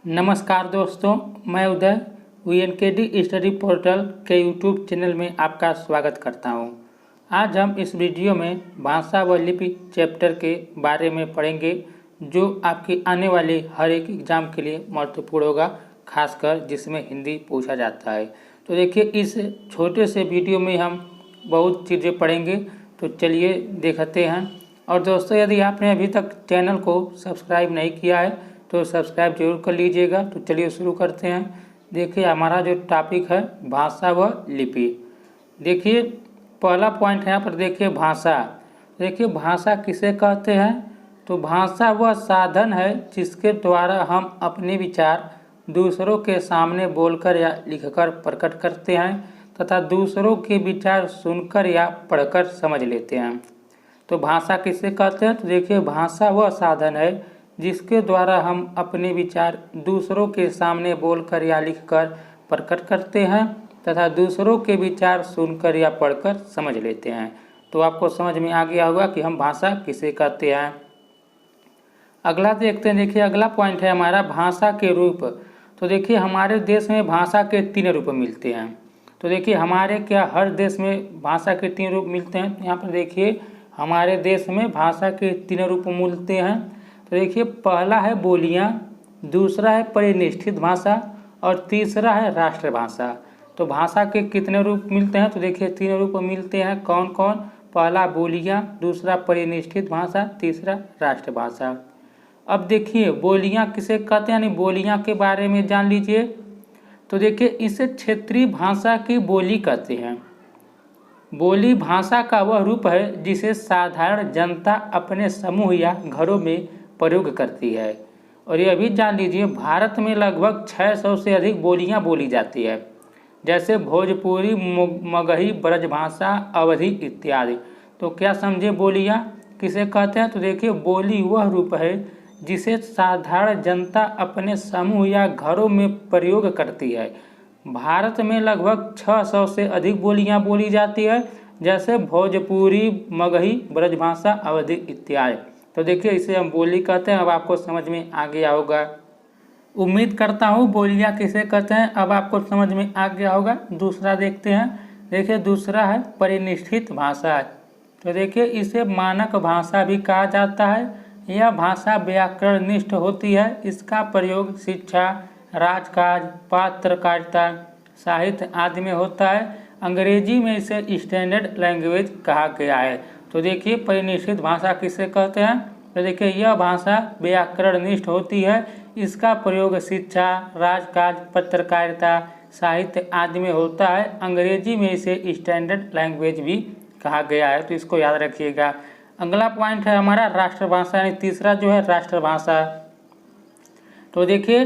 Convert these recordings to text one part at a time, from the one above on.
नमस्कार दोस्तों, मैं उदय वीएनकेडी स्टडी पोर्टल के यूट्यूब चैनल में आपका स्वागत करता हूं। आज हम इस वीडियो में भाषा व लिपि चैप्टर के बारे में पढ़ेंगे, जो आपकी आने वाली हर एक एग्ज़ाम के लिए महत्वपूर्ण होगा, खासकर जिसमें हिंदी पूछा जाता है। तो देखिए, इस छोटे से वीडियो में हम बहुत चीज़ें पढ़ेंगे, तो चलिए देखते हैं। और दोस्तों, यदि आपने अभी तक चैनल को सब्सक्राइब नहीं किया है तो सब्सक्राइब जरूर कर लीजिएगा। तो चलिए शुरू करते हैं। देखिए, हमारा जो टॉपिक है भाषा व लिपि। देखिए, पहला पॉइंट है यहाँ पर, देखिए भाषा। देखिए, भाषा किसे कहते हैं? तो भाषा वह साधन है जिसके द्वारा हम अपने विचार दूसरों के सामने बोलकर या लिखकर प्रकट करते हैं तथा दूसरों के विचार सुनकर या पढ़कर समझ लेते हैं। तो भाषा किसे कहते हैं? तो देखिए, भाषा वह साधन है जिसके द्वारा हम अपने विचार दूसरों के सामने बोलकर या लिखकर प्रकट करते हैं तथा दूसरों के विचार सुनकर या पढ़कर समझ लेते हैं। तो आपको समझ में आ गया होगा कि हम भाषा किसे कहते हैं। अगला देखते हैं। देखिए, अगला पॉइंट है हमारा भाषा के रूप। तो देखिए, हमारे देश में भाषा के 3 रूप मिलते हैं। तो देखिए, हमारे क्या हर देश में भाषा के 3 रूप मिलते हैं। यहाँ पर देखिए, हमारे देश में भाषा के 3 रूप मिलते हैं। तो देखिए, पहला है बोलियां, दूसरा है परिनिष्ठित भाषा और तीसरा है राष्ट्रभाषा। तो भाषा के कितने रूप मिलते हैं? तो देखिए, 3 रूप मिलते हैं। कौन कौन? पहला बोलियां, दूसरा परिनिष्ठित भाषा, तीसरा राष्ट्रभाषा। अब देखिए, बोलियां किसे कहते हैं, यानी बोलियां के बारे में जान लीजिए। तो देखिए, इसे क्षेत्रीय भाषा की बोली कहते हैं। बोली भाषा का वह रूप है जिसे साधारण जनता अपने समूह या घरों में प्रयोग करती है। और यह भी जान लीजिए, भारत में लगभग 600 से अधिक बोलियां बोली जाती है, जैसे भोजपुरी, मगही, ब्रजभाषा, अवधी इत्यादि। तो क्या समझे, बोलियां किसे कहते हैं? तो देखिए, बोली वह रूप है जिसे साधारण जनता अपने समूह या घरों में प्रयोग करती है। भारत में लगभग 600 से अधिक बोलियां बोली जाती है, जैसे भोजपुरी, मगही, ब्रजभाषा, अवधी इत्यादि। तो देखिए, इसे हम बोली कहते हैं। अब आपको समझ में आ गया होगा। उम्मीद करता हूँ बोलियां किसे कहते हैं अब आपको समझ में आ गया होगा। दूसरा देखते हैं। देखिए, दूसरा है परिनिष्ठित भाषा। तो देखिए, इसे मानक भाषा भी कहा जाता है। यह भाषा व्याकरणनिष्ठ होती है। इसका प्रयोग शिक्षा, राजकाज, पत्रकारिता, साहित्य आदि में होता है। अंग्रेजी में इसे स्टैंडर्ड लैंग्वेज कहा गया है। तो देखिए, परिनिष्ठित भाषा किसे कहते हैं? तो देखिए, यह भाषा व्याकरणनिष्ठ होती है। इसका प्रयोग शिक्षा, राजकाज, पत्रकारिता, साहित्य आदि में होता है। अंग्रेजी में इसे स्टैंडर्ड लैंग्वेज भी कहा गया है। तो इसको याद रखिएगा। अगला पॉइंट है हमारा राष्ट्रभाषा, यानी तीसरा जो है राष्ट्रभाषा। तो देखिए,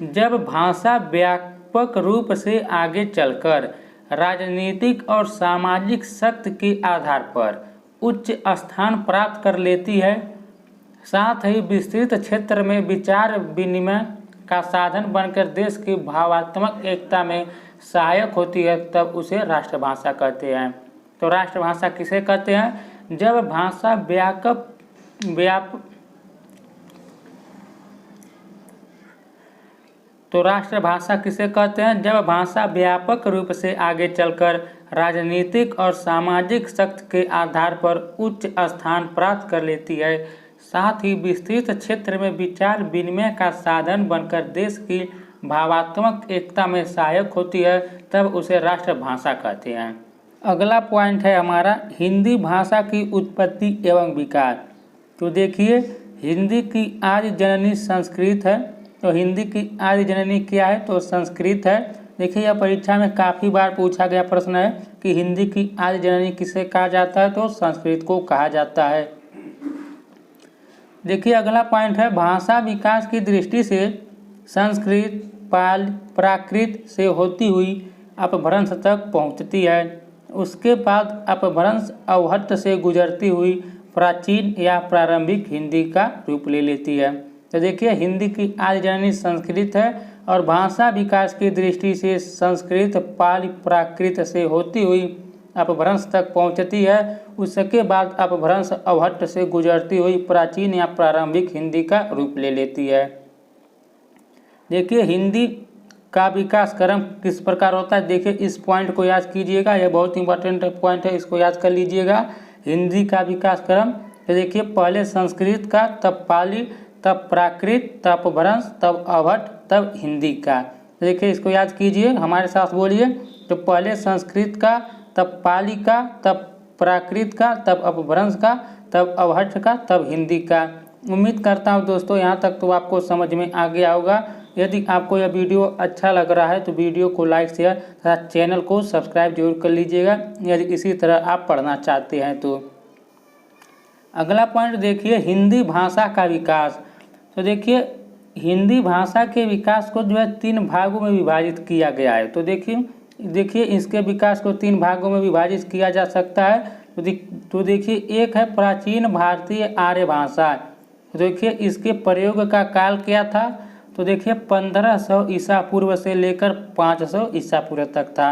जब भाषा व्यापक रूप से आगे चलकर राजनीतिक और सामाजिक शक्ति के आधार पर उच्च स्थान प्राप्त कर लेती है, साथ ही विस्तृत क्षेत्र में विचार विनिमय का साधन बनकर देश की भावात्मक एकता में सहायक होती है, तब उसे राष्ट्रभाषा कहते हैं। तो राष्ट्रभाषा किसे कहते हैं? जब भाषा तो राष्ट्रभाषा किसे कहते हैं? जब भाषा व्यापक रूप से आगे चलकर राजनीतिक और सामाजिक शक्ति के आधार पर उच्च स्थान प्राप्त कर लेती है, साथ ही विस्तृत क्षेत्र में विचार विनिमय का साधन बनकर देश की भावात्मक एकता में सहायक होती है, तब उसे राष्ट्रभाषा कहते हैं। अगला पॉइंट है हमारा हिंदी भाषा की उत्पत्ति एवं विकास। तो देखिए, हिंदी की आदि जननी संस्कृत है। तो हिंदी की आदि जननी क्या है? तो संस्कृत है। देखिए, यह परीक्षा में काफ़ी बार पूछा गया प्रश्न है कि हिंदी की आदि जननी किसे कहा जाता है? तो संस्कृत को कहा जाता है। देखिए, अगला पॉइंट है भाषा विकास की दृष्टि से संस्कृत प्राकृत से होती हुई अपभ्रंश तक पहुंचती है। उसके बाद अपभ्रंश अवहट्ट से गुजरती हुई प्राचीन या प्रारंभिक हिंदी का रूप ले लेती है। तो देखिए, हिंदी की आदि जननी संस्कृत है और भाषा विकास की दृष्टि से संस्कृत प्राकृत से होती हुई अपभ्रंश तक पहुंचती है। उसके बाद अपभ्रंश अवहट्ट से गुजरती हुई प्राचीन या प्रारंभिक हिंदी का रूप ले लेती है। देखिए हिंदी का विकास क्रम किस प्रकार होता है, देखिए इस पॉइंट को याद कीजिएगा, यह बहुत इंपॉर्टेंट पॉइंट है, इसको याद कर लीजिएगा। हिंदी का विकास क्रम, तो देखिए पहले संस्कृत का, तब पाली, तब प्राकृत, तब अपभ्रंश, तब अवहट्ठ, तब हिंदी का। देखिए इसको याद कीजिए, हमारे साथ बोलिए। तो पहले संस्कृत का, तब पाली का, तब प्राकृत का, तब अपभ्रंश का, तब अवहट्ठ का, तब हिंदी का। उम्मीद करता हूँ दोस्तों यहाँ तक तो आपको समझ में आ गया होगा। यदि आपको यह वीडियो अच्छा लग रहा है तो वीडियो को लाइक शेयर तथा चैनल को सब्सक्राइब जरूर कर लीजिएगा, यदि इसी तरह आप पढ़ना चाहते हैं तो। अगला पॉइंट देखिए, हिंदी भाषा का विकास। तो देखिए हिंदी भाषा के विकास को जो है 3 भागों में विभाजित किया गया है। तो देखिए इसके विकास को 3 भागों में विभाजित किया जा सकता है। तो देखिए एक है प्राचीन भारतीय आर्य भाषा। तो देखिए इसके प्रयोग का काल क्या था, तो देखिए 1500 ईसा पूर्व से लेकर 500 ईसा पूर्व तक था।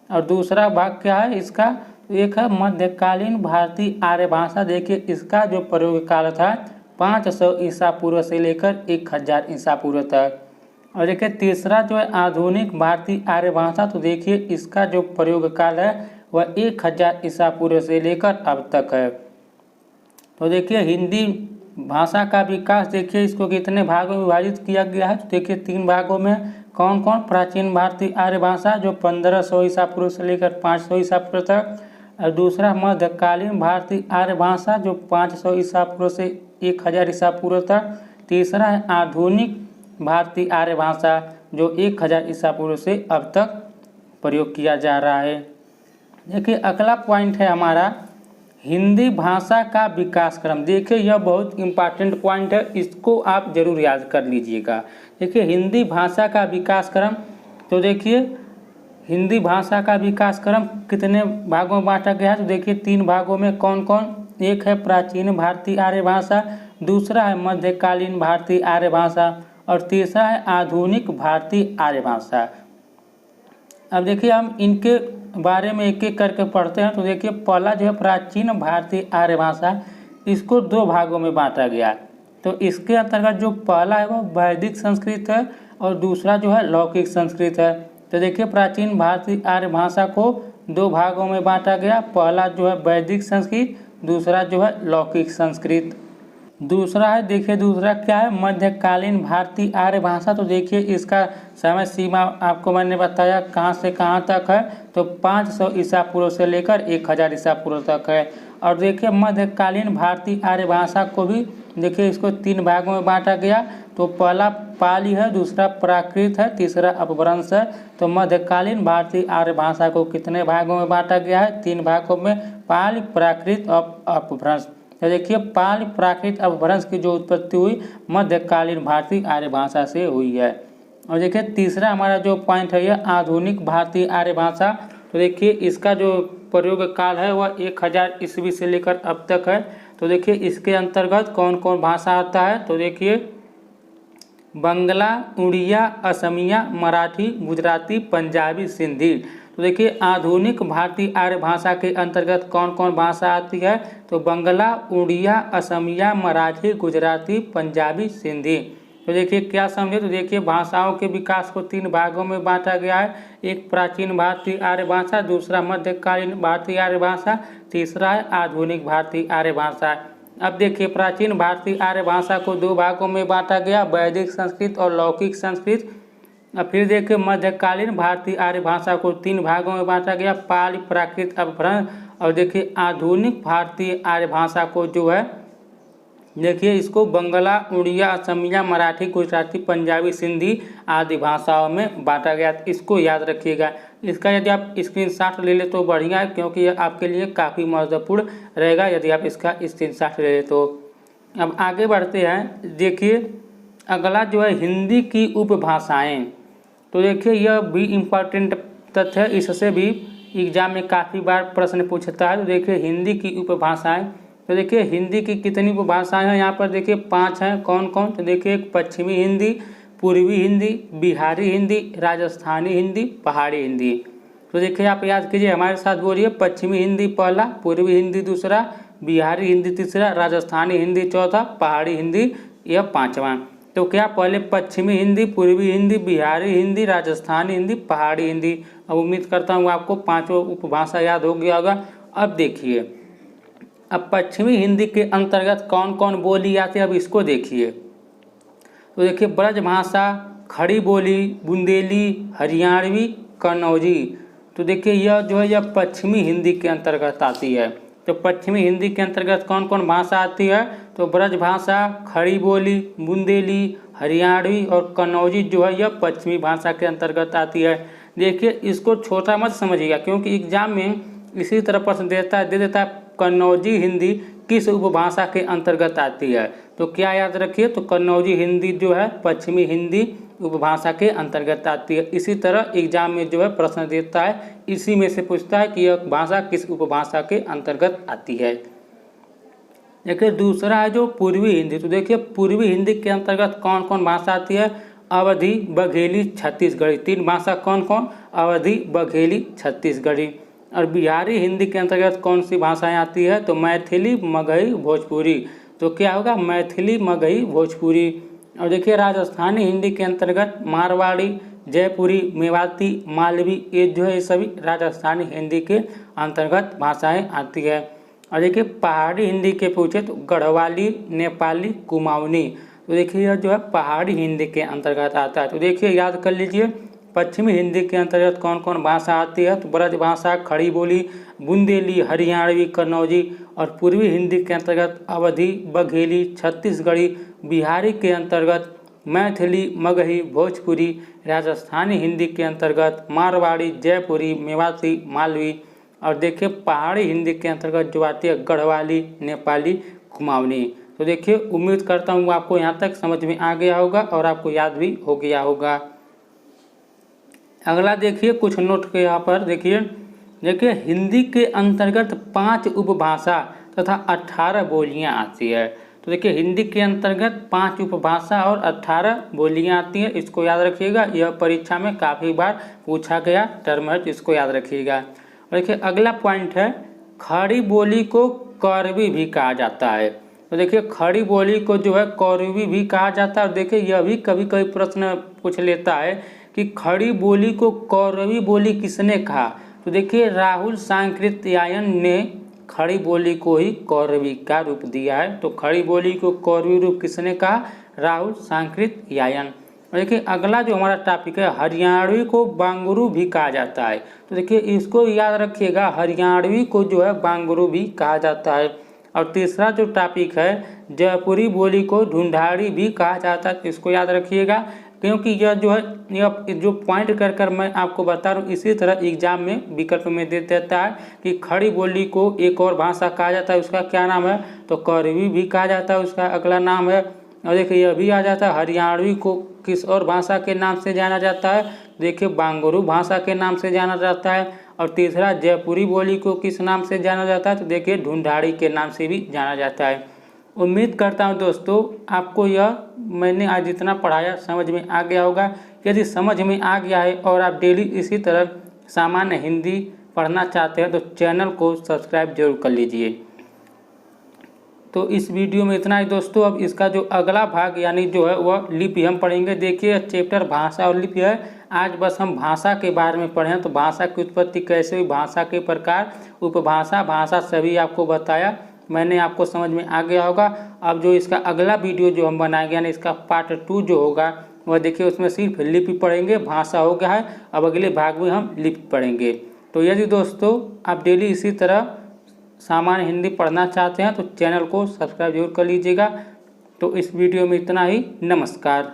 और दूसरा भाग क्या है इसका, तो एक है मध्यकालीन भारतीय आर्य भाषा। देखिए इसका जो प्रयोग काल था 500 ईसा पूर्व से लेकर 1000 ईसा पूर्व तक। और देखिए तीसरा जो है आधुनिक भारतीय आर्य भाषा। तो देखिए इसका जो प्रयोग काल है वह 1000 ईसा पूर्व से लेकर अब तक है। तो देखिए हिंदी भाषा का विकास, देखिए इसको कितने भागों में विभाजित किया गया है, तो देखिए 3 भागों में। कौन कौन, प्राचीन भारतीय आर्य भाषा जो 1500 ईसा पूर्व से लेकर 500 ईसा पूर्व तक, और दूसरा मध्यकालीन भारतीय आर्य भाषा जो 500 ईसा पूर्व से 1000 ईसा पूर्व तक, तीसरा है आधुनिक भारतीय आर्य भाषा जो 1000 ईसा पूर्व से अब तक प्रयोग किया जा रहा है। देखिए अगला पॉइंट है हमारा हिंदी भाषा का विकास क्रम। देखिए यह बहुत इंपॉर्टेंट पॉइंट है, इसको आप जरूर याद कर लीजिएगा। देखिए हिंदी भाषा का विकास क्रम, तो देखिए हिंदी भाषा का विकास क्रम कितने भागों में बांटा गया है, तो देखिए 3 भागों में। कौन कौन, एक है प्राचीन भारतीय आर्य भाषा, दूसरा है मध्यकालीन भारतीय आर्य भाषा, और तीसरा है आधुनिक भारतीय आर्य भाषा। अब देखिए हम इनके बारे में एक एक करके पढ़ते हैं। तो देखिए पहला जो है प्राचीन भारतीय आर्य भाषा, इसको 2 भागों में बांटा गया। तो इसके अंतर्गत जो पहला है वो वैदिक संस्कृत है और दूसरा जो है लौकिक संस्कृत है। तो देखिए प्राचीन भारतीय आर्य भाषा को 2 भागों में बांटा गया, पहला जो है वैदिक संस्कृत, दूसरा जो है लौकिक संस्कृत। दूसरा है, देखिए दूसरा क्या है, मध्यकालीन भारतीय आर्य भाषा। तो देखिए इसका समय सीमा आपको मैंने बताया कहाँ से कहाँ तक है, तो 500 ईसा पूर्व से लेकर 1000 ईसा पूर्व तक है। और देखिए मध्यकालीन भारतीय आर्य भाषा को भी देखिए इसको 3 भागों में बांटा गया। तो पहला पाली है, दूसरा प्राकृत है, तीसरा अपभ्रंश है। तो मध्यकालीन भारतीय आर्य भाषा को कितने भागों में बांटा गया है, 3 भागों में, पाली, प्राकृत और अपभ्रंश। तो देखिए पाली, प्राकृत, अपभ्रंश की जो उत्पत्ति हुई मध्यकालीन भारतीय आर्य भाषा से हुई है। और देखिए तीसरा हमारा जो पॉइंट है यह आधुनिक भारतीय आर्य भाषा। तो देखिए इसका जो प्रयोग काल है वह 1000 ईस्वी से लेकर अब तक है। तो देखिए इसके अंतर्गत कौन कौन भाषा आता है, तो देखिए बंगला, उड़िया, असमिया, मराठी, गुजराती, पंजाबी, सिंधी। तो देखिए आधुनिक भारतीय आर्य भाषा के अंतर्गत कौन कौन भाषा आती है, तो बंगला, उड़िया, असमिया, मराठी, गुजराती, पंजाबी, सिंधी। तो देखिए क्या समझे, तो देखिए भाषाओं के विकास को 3 भागों में बांटा गया है, एक प्राचीन भारतीय आर्य भाषा, दूसरा मध्यकालीन भारतीय आर्य भाषा, तीसरा है आधुनिक भारतीय आर्य भाषा। अब देखिए प्राचीन भारतीय आर्य भाषा को 2 भागों में बांटा गया, वैदिक संस्कृत और लौकिक संस्कृत। अब फिर देखिए मध्यकालीन भारतीय आर्य भाषा को 3 भागों में बांटा गया, पाली, प्राकृत, अपभ्रंश। और देखिए आधुनिक भारतीय आर्य भाषा को जो है देखिए इसको बंगला, उड़िया, असमिया, मराठी, गुजराती, पंजाबी, सिंधी आदि भाषाओं में बांटा गया। इसको याद रखिएगा। इसका यदि आप स्क्रीनशॉट ले ले तो बढ़िया है, क्योंकि यह आपके लिए काफ़ी महत्वपूर्ण रहेगा यदि आप इसका स्क्रीनशॉट ले ले तो। अब आगे बढ़ते हैं। देखिए अगला जो है हिंदी की उपभाषाएं। तो देखिए यह भी इम्पॉर्टेंट तथ्य है, इससे भी एग्जाम में काफ़ी बार प्रश्न पूछता है। तो देखिए हिंदी की उपभाषाएं, तो देखिए हिंदी की कितनी उपभाषाएं हैं, यहाँ पर देखिए 5 हैं। कौन कौन, तो देखिए पश्चिमी हिंदी, पूर्वी हिंदी, बिहारी हिंदी, राजस्थानी हिंदी, पहाड़ी हिंदी। तो देखिए आप याद कीजिए, हमारे साथ बोलिए, पश्चिमी हिंदी पहला, पूर्वी हिंदी दूसरा, बिहारी हिंदी तीसरा, राजस्थानी हिंदी चौथा, पहाड़ी हिंदी यह 5वां। तो क्या पहले पश्चिमी हिंदी, पूर्वी हिंदी, बिहारी हिंदी, राजस्थानी हिंदी, पहाड़ी हिंदी। अब उम्मीद करता हूँ आपको पांचों उपभाषा याद हो गया होगा। अब देखिए, अब पश्चिमी हिंदी के अंतर्गत कौन कौन बोली आती है, अब इसको देखिए। तो देखिए, ब्रजभाषा, खड़ी बोली, बुंदेली, हरियाणवी, कन्नौजी। तो देखिए यह जो है यह पश्चिमी हिंदी के अंतर्गत आती है। तो पश्चिमी हिंदी के अंतर्गत कौन कौन भाषा आती है, तो ब्रजभाषा, खड़ी बोली, बुंदेली, हरियाणवी और कन्नौजी जो है यह पश्चिमी भाषा के अंतर्गत आती है। देखिए इसको छोटा मत समझिएगा, क्योंकि एग्जाम में इसी तरह प्रश्न दे देता है कन्नौजी हिंदी किस उपभाषा के अंतर्गत आती है। तो क्या याद रखिए, तो कन्नौजी हिंदी जो है पश्चिमी हिंदी उपभाषा के अंतर्गत आती है। इसी तरह एग्जाम में जो है प्रश्न देता है, इसी में से पूछता है कि यह भाषा किस उपभाषा के अंतर्गत आती है। देखिए दूसरा है जो पूर्वी हिंदी। तो देखिए पूर्वी हिंदी के अंतर्गत कौन कौन भाषा आती है, अवधी, बघेली, छत्तीसगढ़ी। तीन भाषा कौन कौन, अवधी, बघेली, छत्तीसगढ़ी। और बिहारी हिंदी के अंतर्गत कौन सी भाषाएं आती है, तो मैथिली, मगही, भोजपुरी। तो क्या होगा, मैथिली, मगही, भोजपुरी। और देखिए राजस्थानी हिंदी के अंतर्गत मारवाड़ी, जयपुरी, मेवाती, मालवी, ये जो है सभी राजस्थानी हिंदी के अंतर्गत भाषाएं आती है। और देखिए पहाड़ी हिंदी के पूछे तो गढ़वाली, नेपाली, कुमाऊनी। तो देखिए यह जो है पहाड़ी हिंदी के अंतर्गत आता है। तो देखिए याद कर लीजिए, पश्चिमी हिंदी के अंतर्गत कौन कौन भाषा आती है, तो ब्रजभाषा, खड़ी बोली, बुंदेली, हरियाणवी, कन्नौजी। और पूर्वी हिंदी के अंतर्गत अवधी, बघेली, छत्तीसगढ़ी। बिहारी के अंतर्गत मैथिली, मगही, भोजपुरी। राजस्थानी हिंदी के अंतर्गत मारवाड़ी, जयपुरी, मेवाती, मालवी। और देखिए पहाड़ी हिंदी के अंतर्गत जो आती है गढ़वाली, नेपाली, कुमाऊनी। तो देखिए उम्मीद करता हूँ आपको यहाँ तक समझ में आ गया होगा और आपको याद भी हो गया होगा। अगला देखिए कुछ नोट के यहाँ पर देखिए हिंदी के अंतर्गत 5 उपभाषा तथा 18 बोलियाँ आती है। तो देखिए हिंदी के अंतर्गत 5 उपभाषा और 18 बोलियाँ आती हैं, इसको याद रखिएगा। यह परीक्षा में काफ़ी बार पूछा गया टर्म है, तो इसको याद रखिएगा। और देखिए अगला पॉइंट है, खड़ी बोली को कौरवी भी कहा जाता है। तो देखिए खड़ी बोली को जो है कौरवी भी कहा जाता है। और देखिए यह भी कभी कभी प्रश्न पूछ लेता है कि खड़ी बोली को कौरवी बोली किसने कहा। तो देखिए राहुल सांकृत्यायन ने खड़ी बोली को ही कौरवी का रूप दिया है। तो खड़ी बोली को कौरवी रूप किसने कहा, राहुल सांकृत्यायन। और देखिए अगला जो हमारा टॉपिक है, हरियाणवी को बांगरू भी कहा जाता है। तो देखिए इसको याद रखिएगा, हरियाणवी को जो है बांगरू भी कहा जाता है। और तीसरा जो टॉपिक है, जयपुरी बोली को ढूंढाड़ी भी कहा जाता है, इसको याद रखिएगा। क्योंकि यह जो है यह जो पॉइंट कर मैं आपको बता रहा हूँ, इसी तरह एग्जाम में विकल्प में दे देता है कि खड़ी बोली को एक और भाषा कहा जाता है, उसका क्या नाम है, तो कौरवी भी कहा जाता है, उसका अगला नाम है। और देखिए यह भी आ जाता है, हरियाणवी को किस और भाषा के नाम से जाना जाता है, देखिए बांगरू भाषा के नाम से जाना जाता है। और तीसरा जयपुरी बोली को किस नाम से जाना जाता है, तो देखिए ढूंढाड़ी के नाम से भी जाना जाता है। उम्मीद करता हूं दोस्तों आपको यह मैंने आज जितना पढ़ाया समझ में आ गया होगा। यदि समझ में आ गया है और आप डेली इसी तरह सामान्य हिंदी पढ़ना चाहते हैं तो चैनल को सब्सक्राइब जरूर कर लीजिए। तो इस वीडियो में इतना ही दोस्तों। अब इसका जो अगला भाग यानी जो है वह लिपि हम पढ़ेंगे। देखिए चैप्टर भाषा और लिपि है। आज बस हम भाषा के बारे में पढ़ें, तो भाषा की उत्पत्ति कैसे हुई, भाषा के प्रकार, उपभाषा, भाषा सभी आपको बताया मैंने, आपको समझ में आ गया होगा। अब जो इसका अगला वीडियो जो हम बनाएंगे यानी इसका पार्ट 2 जो होगा वह देखिए उसमें सिर्फ लिपि पढ़ेंगे, भाषा हो गया है, अब अगले भाग में हम लिपि पढ़ेंगे। तो यदि दोस्तों आप डेली इसी तरह सामान्य हिंदी पढ़ना चाहते हैं तो चैनल को सब्सक्राइब जरूर कर लीजिएगा। तो इस वीडियो में इतना ही, नमस्कार।